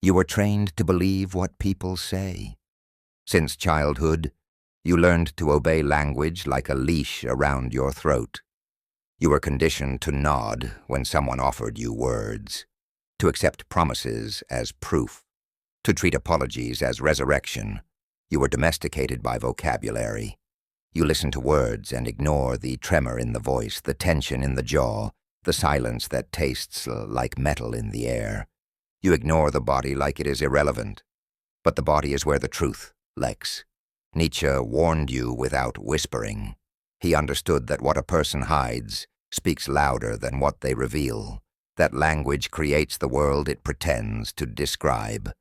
You were trained to believe what people say. Since childhood, you learned to obey language like a leash around your throat. You were conditioned to nod when someone offered you words, to accept promises as proof, to treat apologies as resurrection. You were domesticated by vocabulary. You listen to words and ignore the tremor in the voice, the tension in the jaw, the silence that tastes like metal in the air. You ignore the body like it is irrelevant. But the body is where the truth lurks. Nietzsche warned you without whispering. He understood that what a person hides speaks louder than what they reveal, that language creates the world it pretends to describe,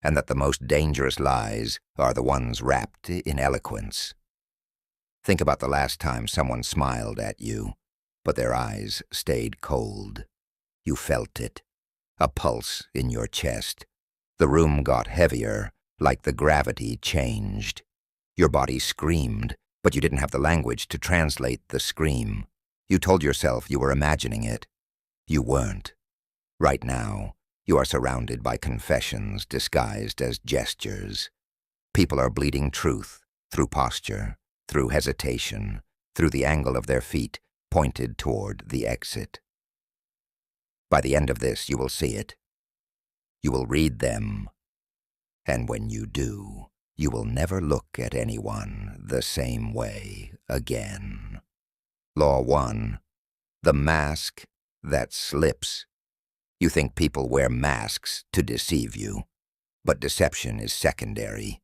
and that the most dangerous lies are the ones wrapped in eloquence. Think about the last time someone smiled at you, but their eyes stayed cold. You felt it, a pulse in your chest. The room got heavier, like the gravity changed. Your body screamed, but you didn't have the language to translate the scream. You told yourself you were imagining it. You weren't. Right now, you are surrounded by confessions disguised as gestures. People are bleeding truth through posture, through hesitation, through the angle of their feet pointed toward the exit. By the end of this, you will see it. You will read them. And when you do, you will never look at anyone the same way again. Law 1. The mask that slips. You think people wear masks to deceive you, but deception is secondary.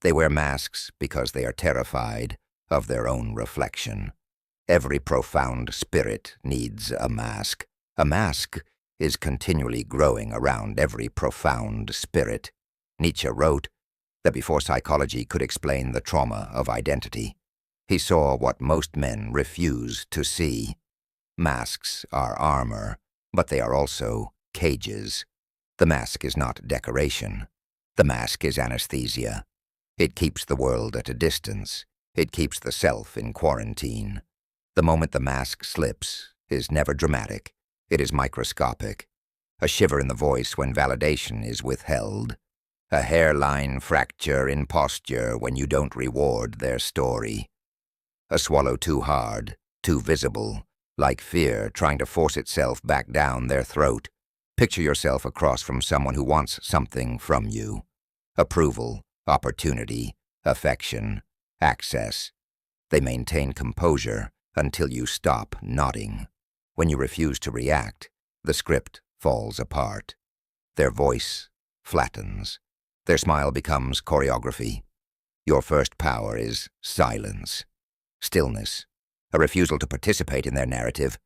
They wear masks because they are terrified of their own reflection. Every profound spirit needs a mask. A mask is continually growing around every profound spirit. Nietzsche wrote that before psychology could explain the trauma of identity, he saw what most men refuse to see. Masks are armor, but they are also cages. The mask is not decoration. The mask is anesthesia. It keeps the world at a distance. It keeps the self in quarantine. The moment the mask slips is never dramatic. It is microscopic. A shiver in the voice when validation is withheld. A hairline fracture in posture when you don't reward their story. A swallow too hard, too visible, like fear trying to force itself back down their throat. Picture yourself across from someone who wants something from you. Approval, opportunity, affection, access. They maintain composure until you stop nodding. When you refuse to react, the script falls apart. Their voice flattens. Their smile becomes choreography. Your first power is silence, stillness, a refusal to participate in their narrative.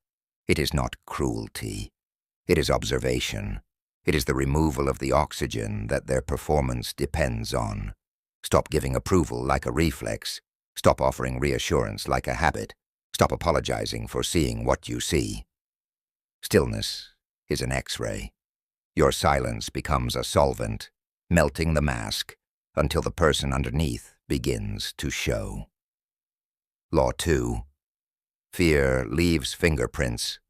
It is not cruelty. It is observation. It is the removal of the oxygen that their performance depends on. Stop giving approval like a reflex. Stop offering reassurance like a habit. Stop apologizing for seeing what you see. Stillness is an X-ray. Your silence becomes a solvent, melting the mask until the person underneath begins to show. Law 2. Fear leaves fingerprints.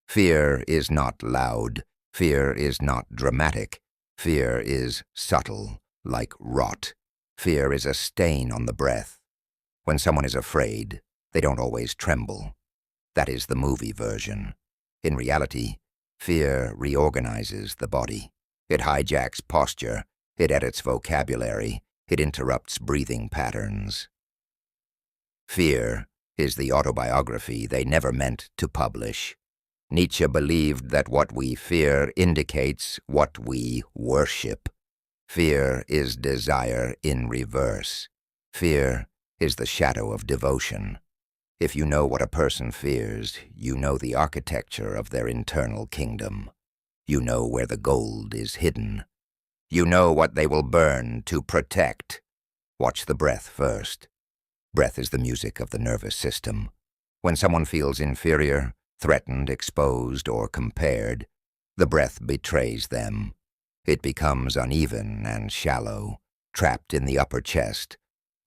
Fear is not loud. Fear is not dramatic. Fear is subtle, like rot. Fear is a stain on the breath. When someone is afraid, they don't always tremble. That is the movie version. In reality, fear reorganizes the body. It hijacks posture. It edits vocabulary. It interrupts breathing patterns. Fear is the autobiography they never meant to publish. Nietzsche believed that what we fear indicates what we worship. Fear is desire in reverse. Fear is the shadow of devotion. If you know what a person fears, you know the architecture of their internal kingdom. You know where the gold is hidden. You know what they will burn to protect. Watch the breath first. Breath is the music of the nervous system. When someone feels inferior, threatened, exposed, or compared, the breath betrays them. It becomes uneven and shallow, trapped in the upper chest,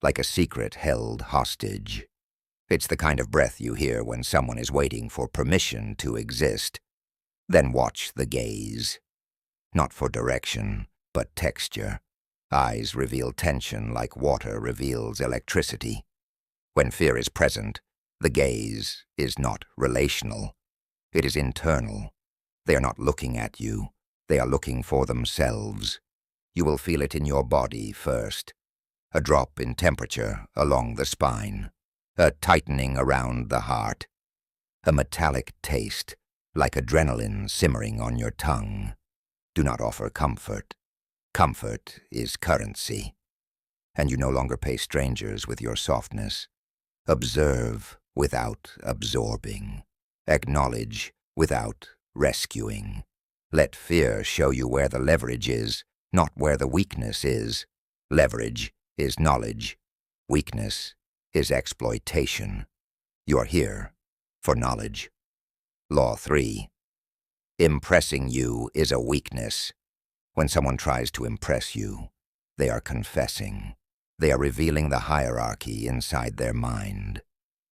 like a secret held hostage. It's the kind of breath you hear when someone is waiting for permission to exist. Then watch the gaze. Not for direction, but texture. Eyes reveal tension like water reveals electricity. When fear is present, the gaze is not relational. It is internal. They are not looking at you. They are looking for themselves. You will feel it in your body first. A drop in temperature along the spine. A tightening around the heart. A metallic taste, like adrenaline simmering on your tongue. Do not offer comfort. Comfort is currency. And you no longer pay strangers with your softness. Observe without absorbing. Acknowledge without rescuing. Let fear show you where the leverage is, not where the weakness is. Leverage is knowledge. Weakness is exploitation. You are here for knowledge. Law 3. Impressing you is a weakness. When someone tries to impress you, they are confessing. They are revealing the hierarchy inside their mind.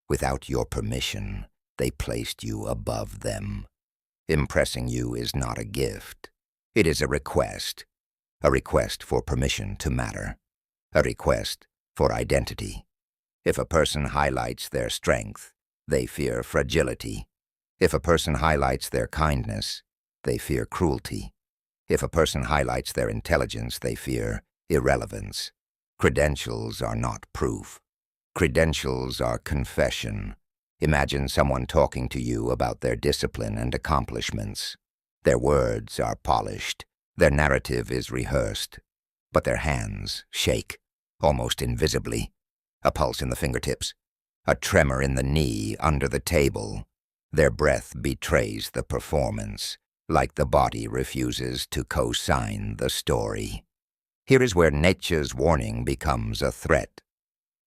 Without your permission, they placed you above them. Impressing you is not a gift. It is a request for permission to matter, a request for identity. If a person highlights their strength, they fear fragility. If a person highlights their kindness, they fear cruelty. If a person highlights their intelligence, they fear irrelevance. Credentials are not proof. Credentials are confession. Imagine someone talking to you about their discipline and accomplishments. Their words are polished. Their narrative is rehearsed. But their hands shake, almost invisibly. A pulse in the fingertips. A tremor in the knee under the table. Their breath betrays the performance, like the body refuses to co-sign the story. Here is where Nietzsche's warning becomes a threat.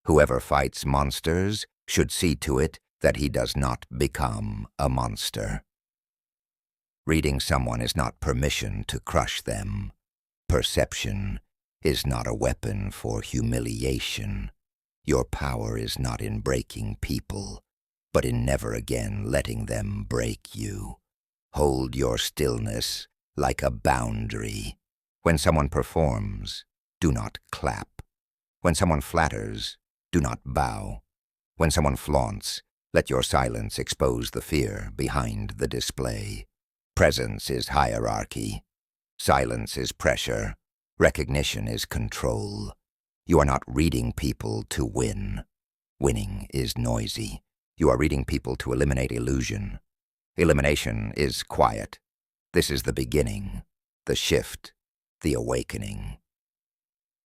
Whoever fights monsters should see to it that he does not become a monster. Reading someone is not permission to crush them. Perception is not a weapon for humiliation. Your power is not in breaking people, but in never again letting them break you. Hold your stillness like a boundary. When someone performs, do not clap. When someone flatters, do not bow. When someone flaunts, let your silence expose the fear behind the display. Presence is hierarchy. Silence is pressure. Recognition is control. You are not reading people to win. Winning is noisy. You are reading people to eliminate illusion. Elimination is quiet. This is the beginning, the shift, the awakening.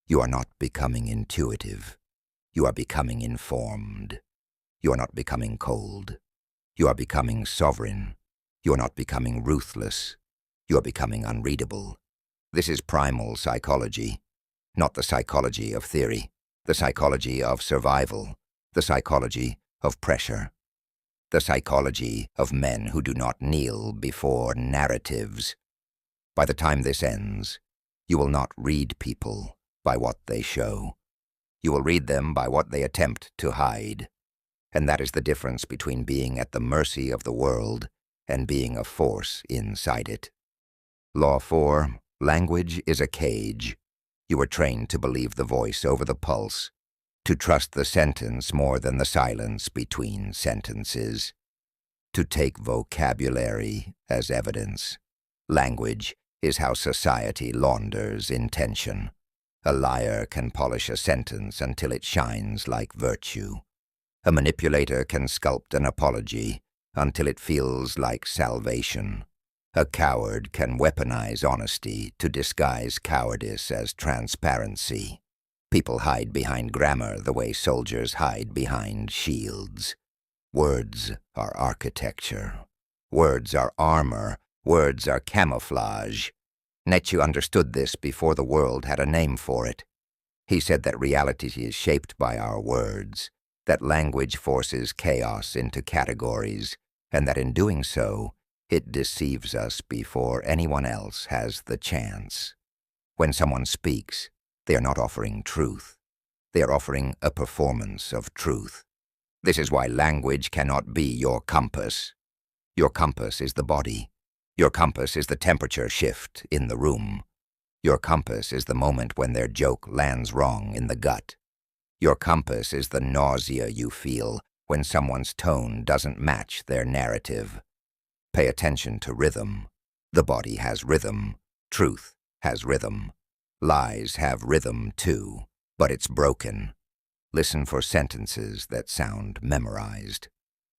You are not becoming intuitive. You are becoming informed. You are not becoming cold. You are becoming sovereign. You are not becoming ruthless. You are becoming unreadable. This is primal psychology, not the psychology of theory, the psychology of survival, the psychology of pressure, the psychology of men who do not kneel before narratives. By the time this ends, you will not read people by what they show. You will read them by what they attempt to hide. And that is the difference between being at the mercy of the world and being a force inside it. Law 4. Language is a cage. You are trained to believe the voice over the pulse, to trust the sentence more than the silence between sentences, to take vocabulary as evidence. Language is how society launders intention. A liar can polish a sentence until it shines like virtue. A manipulator can sculpt an apology until it feels like salvation. A coward can weaponize honesty to disguise cowardice as transparency. People hide behind grammar the way soldiers hide behind shields. Words are architecture. Words are armor. Words are camouflage. Nietzsche understood this before the world had a name for it. He said that reality is shaped by our words, that language forces chaos into categories, and that in doing so, it deceives us before anyone else has the chance. When someone speaks, they are not offering truth. They are offering a performance of truth. This is why language cannot be your compass. Your compass is the body. Your compass is the temperature shift in the room. Your compass is the moment when their joke lands wrong in the gut. Your compass is the nausea you feel when someone's tone doesn't match their narrative. Pay attention to rhythm. The body has rhythm. Truth has rhythm. Lies have rhythm too, but it's broken. Listen for sentences that sound memorized,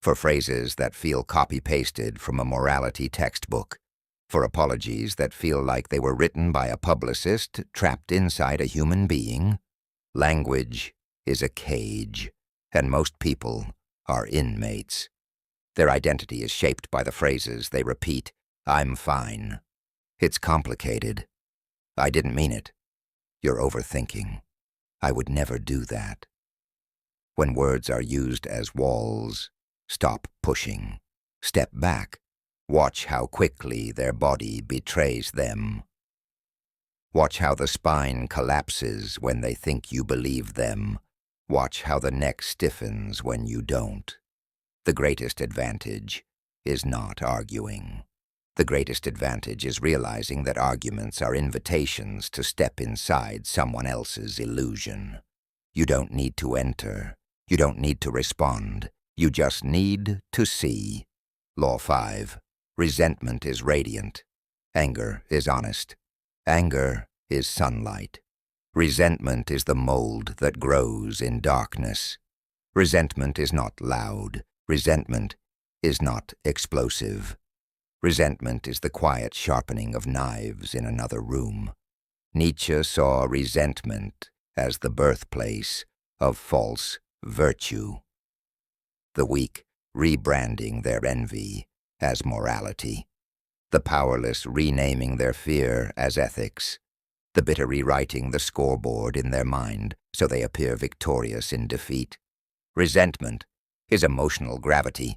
for phrases that feel copy-pasted from a morality textbook, for apologies that feel like they were written by a publicist trapped inside a human being. Language is a cage, and most people are inmates. Their identity is shaped by the phrases they repeat. I'm fine. It's complicated. I didn't mean it. You're overthinking. I would never do that. When words are used as walls, stop pushing. Step back. Watch how quickly their body betrays them. Watch how the spine collapses when they think you believe them. Watch how the neck stiffens when you don't. The greatest advantage is not arguing. The greatest advantage is realizing that arguments are invitations to step inside someone else's illusion. You don't need to enter. You don't need to respond. You just need to see. Law 5. Resentment is radiant. Anger is honest. Anger is sunlight. Resentment is the mold that grows in darkness. Resentment is not loud. Resentment is not explosive. Resentment is the quiet sharpening of knives in another room. Nietzsche saw resentment as the birthplace of false virtue. The weak rebranding their envy as morality. The powerless renaming their fear as ethics. The bitter rewriting the scoreboard in their mind so they appear victorious in defeat. Resentment is emotional gravity.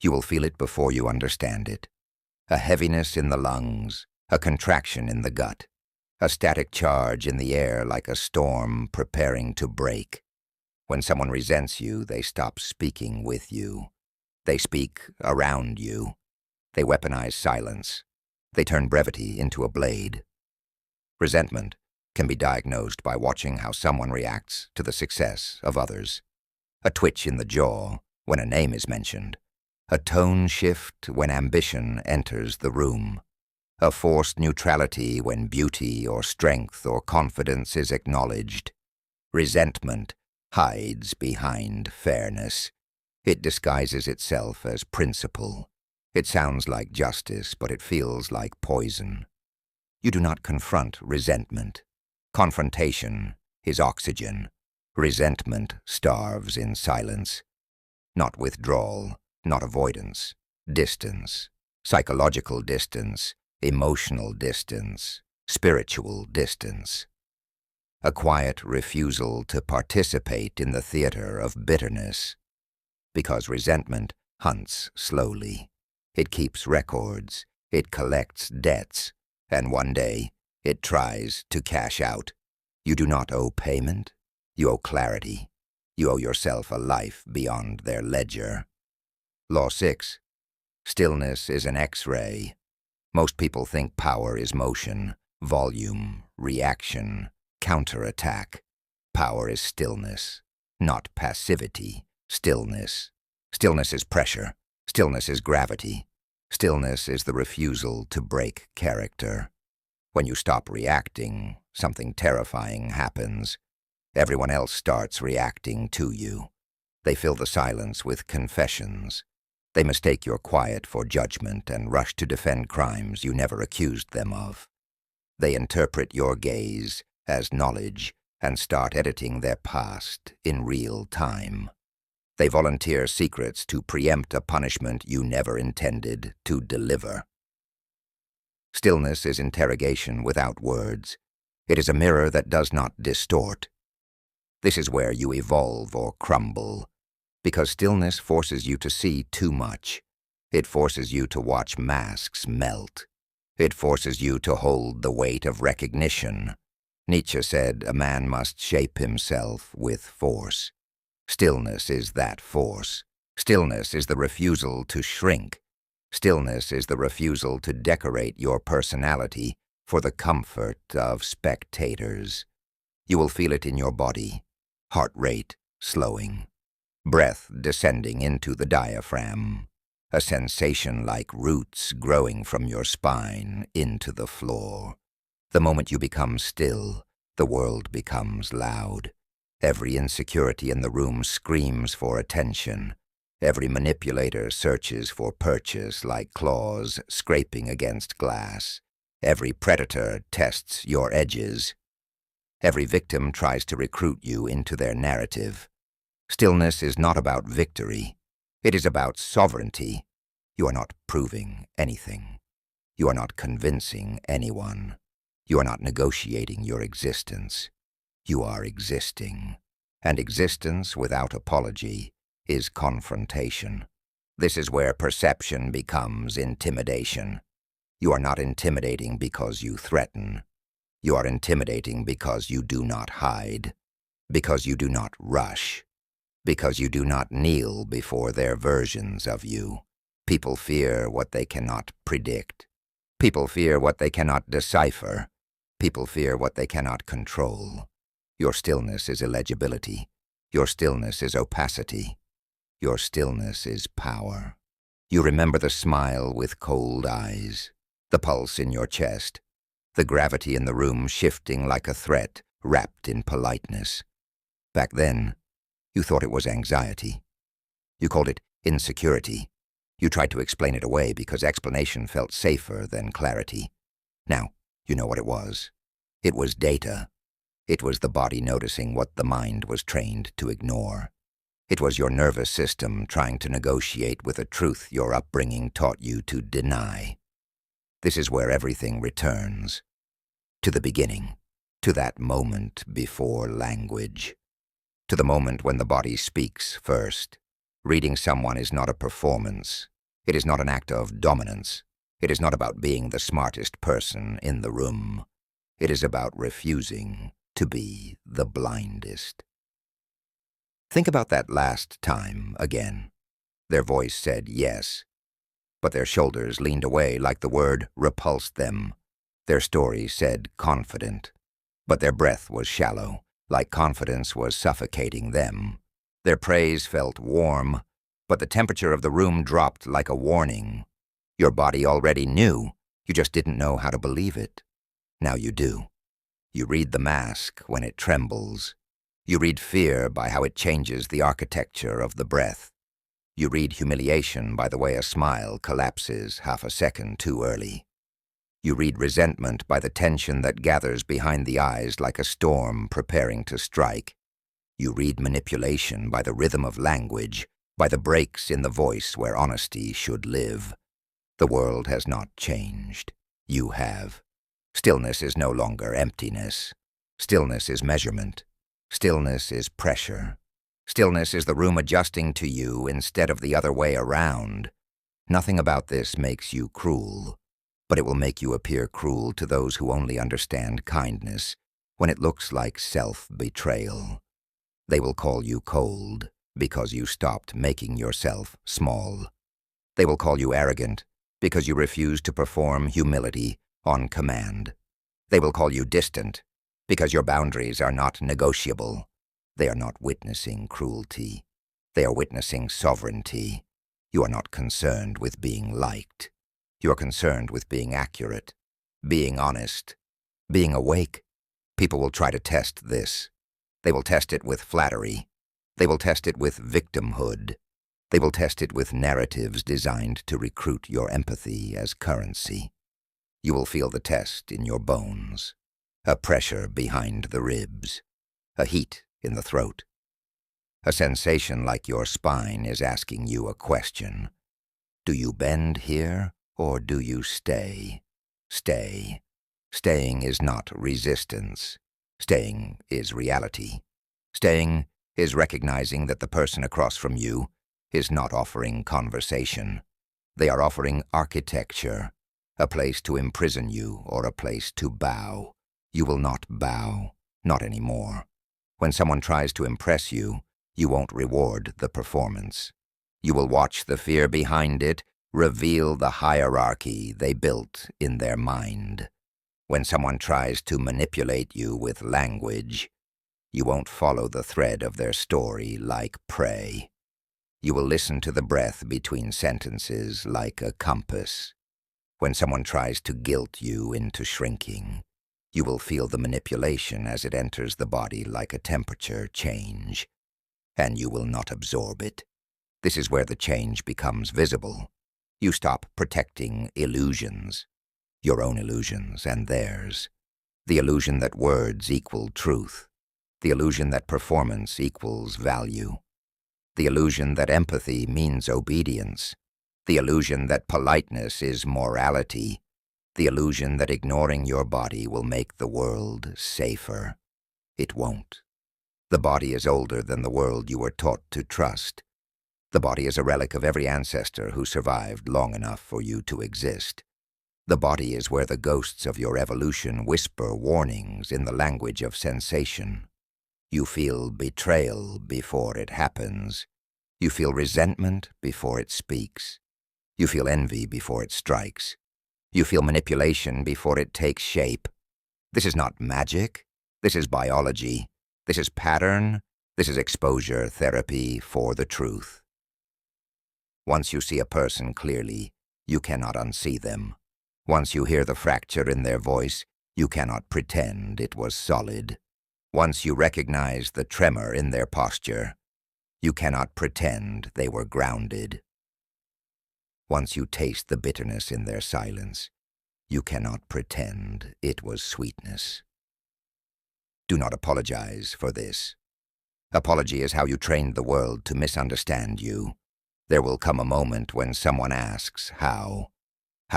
You will feel it before you understand it. A heaviness in the lungs, a contraction in the gut, a static charge in the air like a storm preparing to break. When someone resents you, they stop speaking with you. They speak around you. They weaponize silence. They turn brevity into a blade. Resentment can be diagnosed by watching how someone reacts to the success of others. A twitch in the jaw when a name is mentioned. A tone shift when ambition enters the room. A forced neutrality when beauty or strength or confidence is acknowledged. Resentment hides behind fairness. It disguises itself as principle. It sounds like justice, but it feels like poison. You do not confront resentment. Confrontation is oxygen. Resentment starves in silence. Not withdrawal, not avoidance. Distance. Psychological distance. Emotional distance. Spiritual distance. A quiet refusal to participate in the theater of bitterness. Because resentment hunts slowly. It keeps records. It collects debts. And one day, it tries to cash out. You do not owe payment. You owe clarity. You owe yourself a life beyond their ledger. Law 6. Stillness is an X-ray. Most people think power is motion, volume, reaction, counterattack. Power is stillness, not passivity. Stillness. Stillness is pressure. Stillness is gravity. Stillness is the refusal to break character. When you stop reacting, something terrifying happens. Everyone else starts reacting to you. They fill the silence with confessions. They mistake your quiet for judgment and rush to defend crimes you never accused them of. They interpret your gaze as knowledge and start editing their past in real time. They volunteer secrets to preempt a punishment you never intended to deliver. Stillness is interrogation without words. It is a mirror that does not distort. This is where you evolve or crumble, because stillness forces you to see too much. It forces you to watch masks melt. It forces you to hold the weight of recognition. Nietzsche said a man must shape himself with force. Stillness is that force. Stillness is the refusal to shrink. Stillness is the refusal to decorate your personality for the comfort of spectators. You will feel it in your body, heart rate slowing, breath descending into the diaphragm, a sensation like roots growing from your spine into the floor. The moment you become still, the world becomes loud. Every insecurity in the room screams for attention. Every manipulator searches for purchase like claws scraping against glass. Every predator tests your edges. Every victim tries to recruit you into their narrative. Stillness is not about victory. It is about sovereignty. You are not proving anything. You are not convincing anyone. You are not negotiating your existence. You are existing. And existence without apology is confrontation. This is where perception becomes intimidation. You are not intimidating because you threaten. You are intimidating because you do not hide, because you do not rush, because you do not kneel before their versions of you. People fear what they cannot predict. People fear what they cannot decipher. People fear what they cannot control. Your stillness is illegibility. Your stillness is opacity. Your stillness is power. You remember the smile with cold eyes, the pulse in your chest, the gravity in the room shifting like a threat wrapped in politeness. Back then, you thought it was anxiety. You called it insecurity. You tried to explain it away because explanation felt safer than clarity. Now, you know what it was. It was data. It was the body noticing what the mind was trained to ignore. It was your nervous system trying to negotiate with a truth your upbringing taught you to deny. This is where everything returns. To the beginning. To that moment before language. To the moment when the body speaks first. Reading someone is not a performance. It is not an act of dominance. It is not about being the smartest person in the room. It is about refusing to be the blindest. Think about that last time again. Their voice said yes, but their shoulders leaned away like the word repulsed them. Their story said confident, but their breath was shallow, like confidence was suffocating them. Their praise felt warm, but the temperature of the room dropped like a warning. Your body already knew, you just didn't know how to believe it. Now you do. You read the mask when it trembles. You read fear by how it changes the architecture of the breath. You read humiliation by the way a smile collapses half a second too early. You read resentment by the tension that gathers behind the eyes like a storm preparing to strike. You read manipulation by the rhythm of language, by the breaks in the voice where honesty should live. The world has not changed. You have. Stillness is no longer emptiness. Stillness is measurement. Stillness is pressure. Stillness is the room adjusting to you instead of the other way around. Nothing about this makes you cruel, but it will make you appear cruel to those who only understand kindness when it looks like self-betrayal. They will call you cold because you stopped making yourself small. They will call you arrogant because you refuse to perform humility on command. They will call you distant because your boundaries are not negotiable. They are not witnessing cruelty. They are witnessing sovereignty. You are not concerned with being liked. You are concerned with being accurate, being honest, being awake. People will try to test this. They will test it with flattery. They will test it with victimhood. They will test it with narratives designed to recruit your empathy as currency. You will feel the test in your bones, a pressure behind the ribs, a heat in the throat, a sensation like your spine is asking you a question. Do you bend here, or do you stay? Stay. Staying is not resistance. Staying is reality. Staying is recognizing that the person across from you is not offering conversation. They are offering architecture, a place to imprison you or a place to bow. You will not bow, not anymore. When someone tries to impress you, you won't reward the performance. You will watch the fear behind it reveal the hierarchy they built in their mind. When someone tries to manipulate you with language, you won't follow the thread of their story like prey. You will listen to the breath between sentences like a compass. When someone tries to guilt you into shrinking, you will feel the manipulation as it enters the body like a temperature change, and you will not absorb it. This is where the change becomes visible. You stop protecting illusions, your own illusions and theirs. The illusion that words equal truth. The illusion that performance equals value. The illusion that empathy means obedience. The illusion that politeness is morality. The illusion that ignoring your body will make the world safer. It won't. The body is older than the world you were taught to trust. The body is a relic of every ancestor who survived long enough for you to exist. The body is where the ghosts of your evolution whisper warnings in the language of sensation. You feel betrayal before it happens. You feel resentment before it speaks. You feel envy before it strikes. You feel manipulation before it takes shape. This is not magic. This is biology. This is pattern. This is exposure therapy for the truth. Once you see a person clearly, you cannot unsee them. Once you hear the fracture in their voice, you cannot pretend it was solid. Once you recognize the tremor in their posture, you cannot pretend they were grounded. Once you taste the bitterness in their silence, you cannot pretend it was sweetness. Do not apologize for this. Apology is how you trained the world to misunderstand you. There will come a moment when someone asks how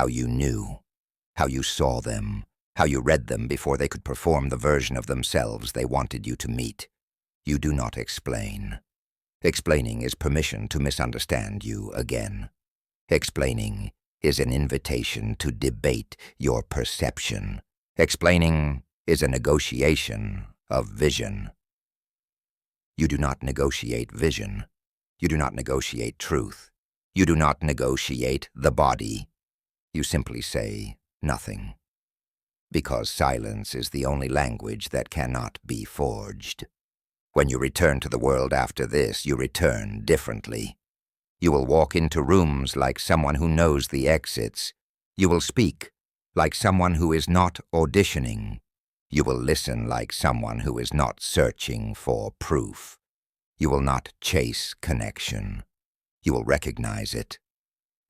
you knew, how you saw them, how you read them before they could perform the version of themselves they wanted you to meet. You do not explain. Explaining is permission to misunderstand you again. Explaining is an invitation to debate your perception. Explaining is a negotiation of vision. You do not negotiate vision. You do not negotiate truth. You do not negotiate the body. You simply say nothing. Because silence is the only language that cannot be forged. When you return to the world after this, you return differently. You will walk into rooms like someone who knows the exits. You will speak like someone who is not auditioning. You will listen like someone who is not searching for proof. You will not chase connection. You will recognize it.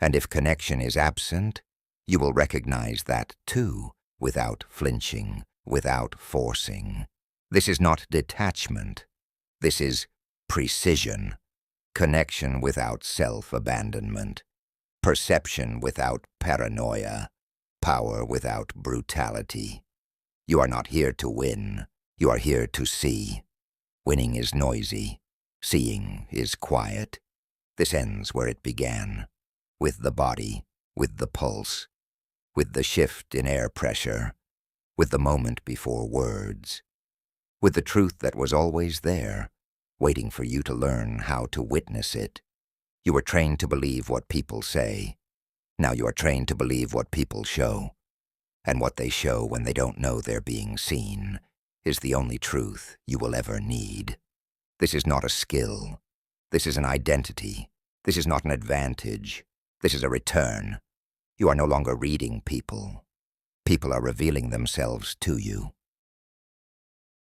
And if connection is absent, you will recognize that too, without flinching, without forcing. This is not detachment. This is precision. Connection without self-abandonment. Perception without paranoia. Power without brutality. You are not here to win. You are here to see. Winning is noisy. Seeing is quiet. This ends where it began, with the body, with the pulse, with the shift in air pressure, with the moment before words, with the truth that was always there, waiting for you to learn how to witness it. You were trained to believe what people say. Now you are trained to believe what people show. And what they show when they don't know they're being seen is the only truth you will ever need. This is not a skill. This is an identity. This is not an advantage. This is a return. You are no longer reading people. People are revealing themselves to you.